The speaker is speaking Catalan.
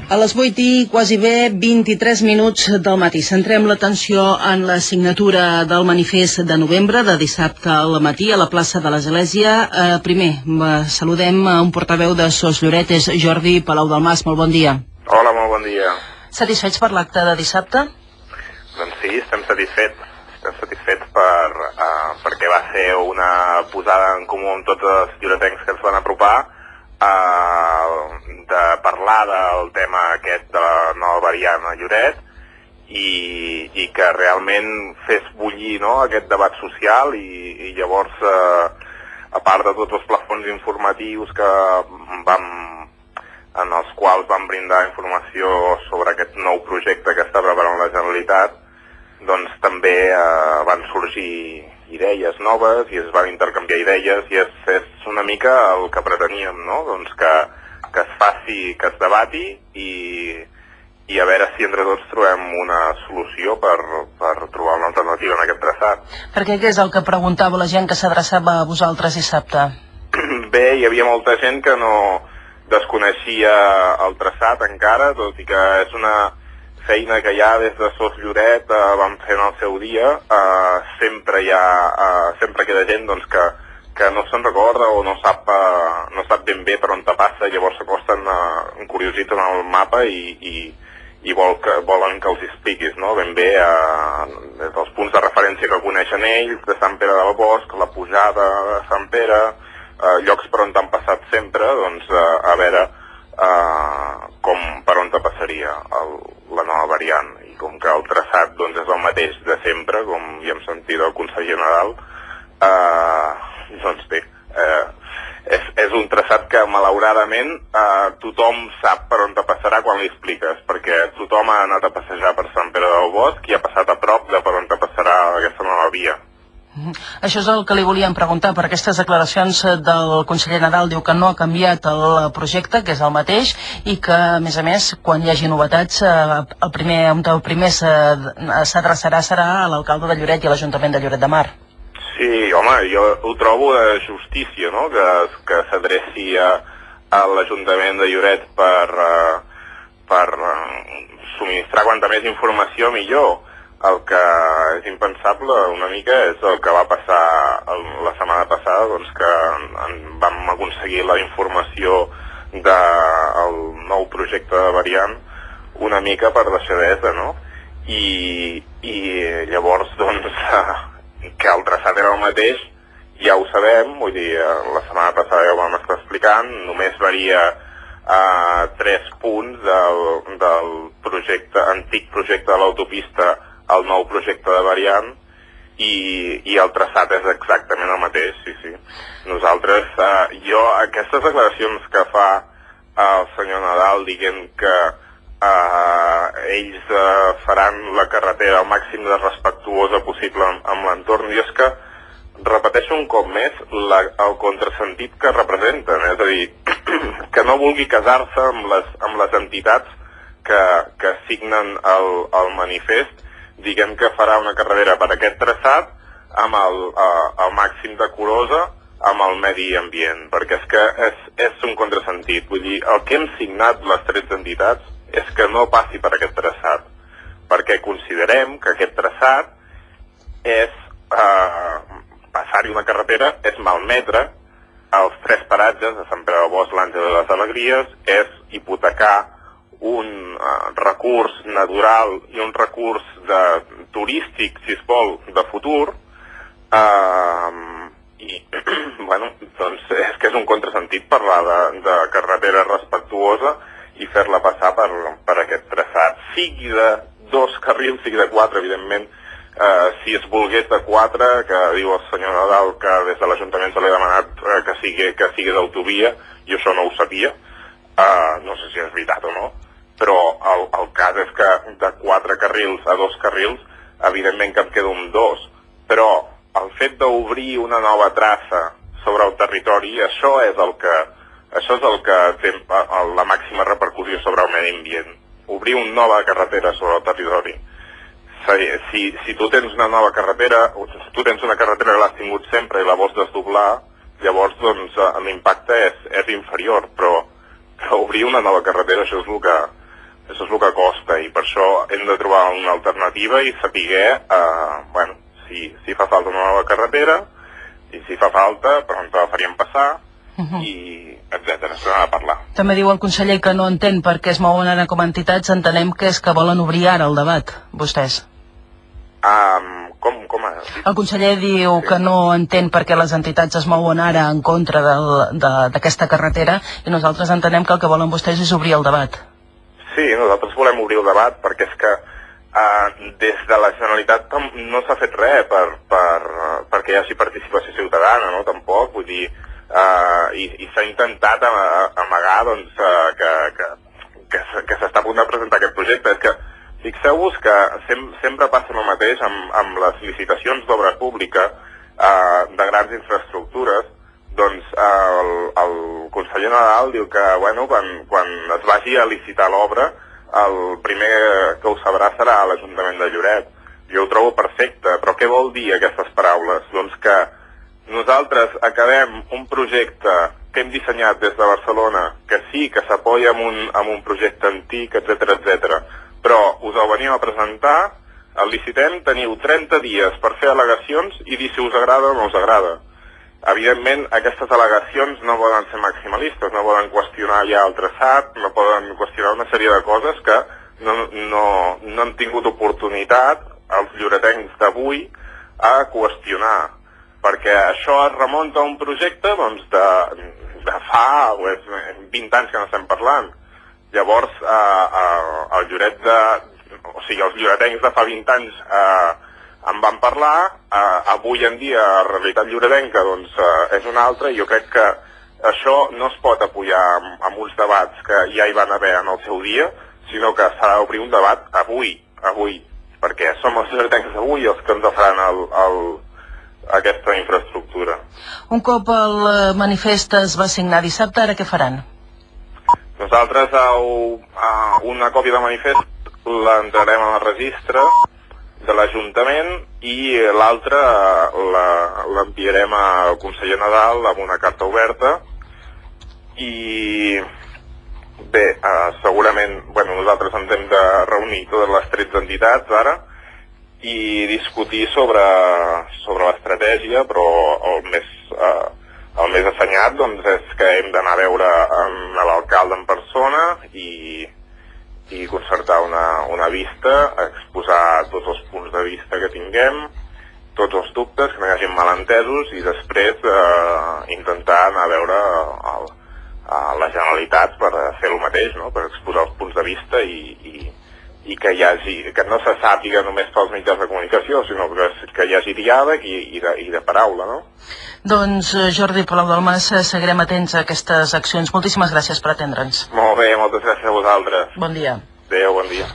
A les 8 i quasi bé 23 minuts del matí. Centrem l'atenció en la signatura del manifest de novembre, de dissabte al matí, a la plaça de l'Església. Primer, saludem a un portaveu de Sos Lloret, és Jordi Palau del Mas. Molt bon dia. Hola, molt bon dia. Satisfets per l'acte de dissabte? Doncs sí, estem satisfets. Estem satisfets perquè va ser una posada en comú amb tots els lloretencs que ens van apropar, de parlar del tema aquest de la nova variant a Lloret i que realment fes bullir, no?, aquest debat social i llavors, a part de tots els plafons informatius en els quals vam brindar informació sobre aquest nou projecte que està preparant la Generalitat, doncs també van sorgir idees noves i es van intercanviar idees i és una mica el que preteníem, no?, doncs que es faci, que es debati i a veure si entre tots trobem una solució per trobar una alternativa en aquest traçat. Perquè què és el que preguntava la gent que s'adreçava a vosaltres dissabte? Bé, hi havia molta gent que no desconeixia el traçat encara, tot i que és una feina que ja des de Sos Lloret vam fer en el seu dia. Sempre queda gent doncs, que no se'n recorda o no sap ben bé per on te passa, llavors s'acosten encuriosits en el mapa i volen que els expliquis, no?, ben bé des dels punts de referència que coneixen ells, de Sant Pere del Bosc, la pujada de Sant Pere, llocs per on t'han passat sempre, doncs a veure per on te passaria la nova variant. I com que el traçat doncs, és el mateix de sempre, com ja hem sentit del Consell General, doncs bé, és un traçat que malauradament tothom sap per on te passarà quan li expliques, perquè tothom ha anat a passejar per Sant Pere del Bosc i ha passat a prop de per on te passarà aquesta nova via. Això és el que li volíem preguntar, per aquestes declaracions del conseller Nadal. Diu que no ha canviat el projecte, que és el mateix, i que, a més, quan hi hagi novetats, el primer s'adreçarà serà a l'alcalde de Lloret i a l'Ajuntament de Lloret de Mar. Sí, home, jo ho trobo de justícia, no?, que s'adreci a l'Ajuntament de Lloret per subministrar quanta més informació millor. El que és impensable una mica és el que va passar la setmana passada, doncs que vam aconseguir la informació del nou projecte de variant una mica per deixadesa, no? I llavors, doncs, que el traçat era el mateix, ja ho sabem, vull dir, la setmana passada ja ho vam estar explicant, només varia 3 punts del antic projecte de l'autopista al nou projecte de variant i el traçat és exactament el mateix, sí. Nosaltres, aquestes declaracions que fa el senyor Nadal dient que ells faran la carretera al màxim de respectuosa possible amb l'entorn, i és que repeteixo un cop més el contrasentit que representen, és a dir, que no vulgui casar-se amb les entitats que signen el manifest, diguem que farà una carretera per aquest traçat amb el màxim de curosa amb el medi ambient, perquè és que és un contrasentit. Vull dir, el que hem signat les 13 entitats és que no passi per aquest traçat, perquè considerem que aquest traçat és passar-hi una carretera, és malmetre els 3 paratges de Sant Pere del Bosc, l'Àngel de les Alegries, és hipotecar un recurs natural i un recurs turístic, si es vol, de futur, i, bueno, doncs és que és un contrasentit parlar de carretera respectuosa i fer-la passar per aquest traçat, sigui de 2 carrils, sigui de 4, evidentment. Si es volgués de 4, que diu el senyor Nadal que des de l'Ajuntament se li ha demanat que sigui d'autovia, i això no ho sabia, no sé si és veritat o no, però el cas és que de 4 carrils a 2 carrils, evidentment que em quedo amb 2, però el fet d'obrir una nova traça sobre el territori, això és el que té la màxima repercussió sobre el medi ambient. Obrir una nova carretera sobre el territori. Si tu tens una nova carretera, o si tu tens una carretera que l'has tingut sempre i la vols desdoblar, llavors doncs l'impacte és inferior, però obrir una nova carretera, això és Això és el que costa, i per això hem de trobar una alternativa i saber, si fa falta una nova carretera, i si fa falta, per on te la faríem passar, i etcètera. Això n'ha de parlar. També diu el conseller que no entén per què es mouen ara com a entitats. Entenem que és que volen obrir ara el debat, vostès. Com ha dit? El conseller diu que no entén per què les entitats es mouen ara en contra d'aquesta carretera, i nosaltres entenem que el que volen vostès és obrir el debat. Sí, nosaltres volem obrir el debat perquè és que des de la Generalitat no s'ha fet res perquè hi hagi participació ciutadana, no? Tampoc, vull dir, i s'ha intentat amagar doncs, que s'està a punt de presentar aquest projecte. És que fixeu-vos que sempre passa el mateix amb les licitacions d'obra pública de grans infraestructures. Doncs el conseller Nadal diu que quan es vagi a licitar l'obra, el primer que ho sabrà serà l'Ajuntament de Lloret. Jo ho trobo perfecte, però què vol dir aquestes paraules? Doncs que nosaltres acabem un projecte que hem dissenyat des de Barcelona, que sí, que s'apoya amb un projecte antic, etcètera, però us el venim a presentar, el licitem, teniu 30 dies per fer al·legacions i dir si us agrada o no us agrada. Evidentment, aquestes al·legacions no poden ser maximalistes, no poden qüestionar ja el traçat, no poden qüestionar una sèrie de coses que no han tingut oportunitat els lloretencs d'avui a qüestionar, perquè això es remunta a un projecte de fa 20 anys que n'estem parlant. Llavors, els lloretencs de fa 20 anys en van parlar, avui en dia la realitat lloretenca és una altra, i jo crec que això no es pot apoyar amb uns debats que ja hi van haver en el seu dia, sinó que s'ha d'obrir un debat avui, perquè som els lloretencs d'avui els que ens faran aquesta infraestructura. Un cop el manifest es va signar dissabte, ara què faran? Nosaltres una còpia de manifest l'entrarem al registre de l'Ajuntament i l'altra l'enviarem al conseller Nadal amb una carta oberta. I bé, segurament nosaltres ens hem de reunir totes les 13 entitats ara i discutir sobre l'estratègia, però el més assenyat és que hem d'anar a veure amb l'alcalde en persona i concertar una vista, exposar tots els punts de vista que tinguem, tots els dubtes, que no hi hagi malentesos, i després intentar anar a veure la Generalitat per fer el mateix, no? Per exposar els punts de vista i que no se sàpiga només pels mitjans de comunicació, sinó que hi hagi diàleg i de paraula, no? Doncs Jordi Palau-Delmas, seguirem atents a aquestes accions. Moltíssimes gràcies per atendre'ns. Molt bé, moltes gràcies a vosaltres. Bon dia. Adéu, bon dia.